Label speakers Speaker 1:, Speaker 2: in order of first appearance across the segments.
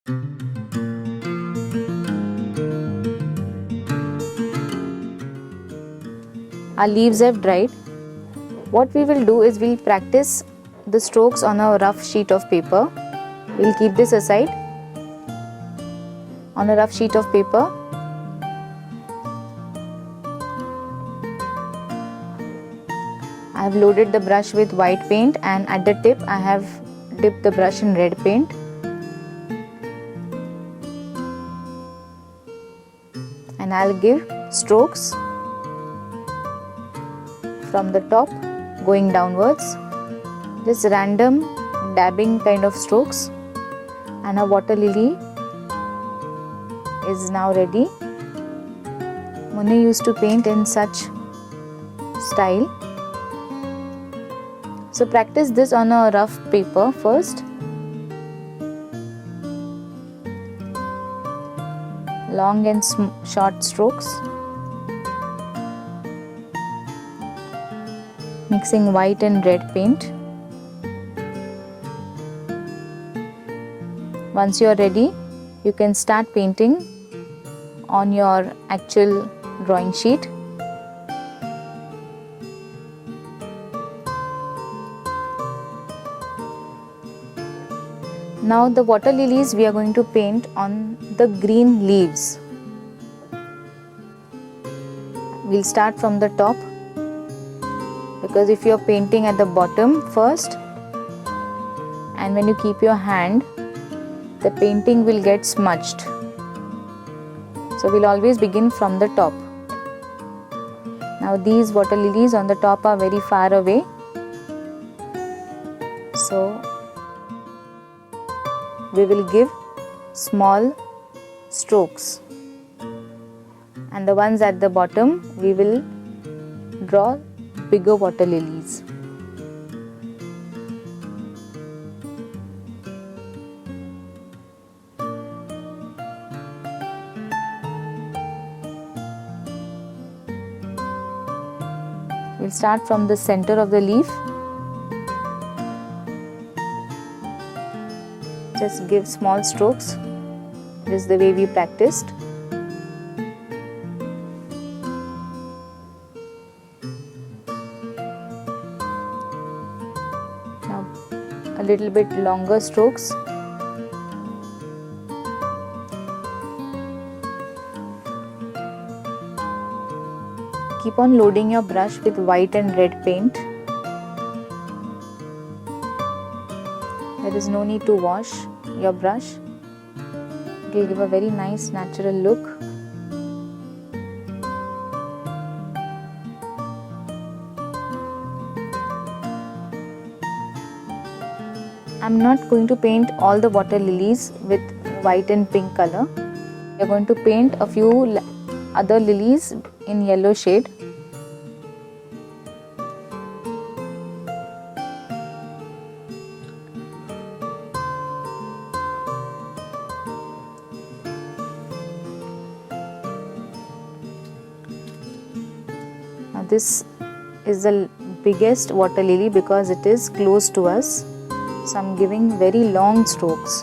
Speaker 1: Our leaves have dried. What we will do is we'll practice the strokes on a rough sheet of paper. We'll keep this aside. On a rough sheet of paper, I have loaded the brush with white paint, and at the tip I have dipped the brush in red paint. And I'll give strokes from the top going downwards, just random dabbing kind of strokes, and our water lily is now ready. Monet used to paint in such style. So practice this on a rough paper first. Long and short strokes. Mixing white and red paint. Once you are ready, you can start painting on your actual drawing sheet. Now the water lilies we are going to paint on the green leaves. We'll start from the top, because if you are painting at the bottom first, and when you keep your hand, the painting will get smudged. So we'll always begin from the top. Now these water lilies on the top are very far away, so we will give small strokes, and the ones at the bottom we will draw bigger water lilies. We'll start from the center of the leaf. Just give small strokes. This is the way we practiced. Now a little bit longer strokes. Keep on loading your brush with white and red paint. There is no need to wash your brush. It will give a very nice natural look. I'm not going to paint all the water lilies with white and pink color. We are going to paint a few other lilies in yellow shade. Now this is the biggest water lily because it is close to us, so I'm giving very long strokes.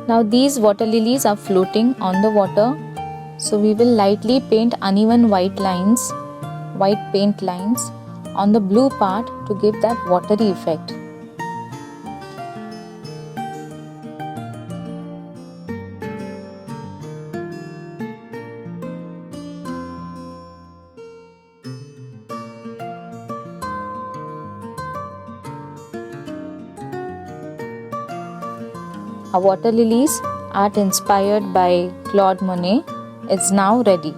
Speaker 1: Now these water lilies are floating on the water, so we will lightly paint uneven white paint lines on the blue part to give that watery effect. Our water lilies, art inspired by Claude Monet, is now ready.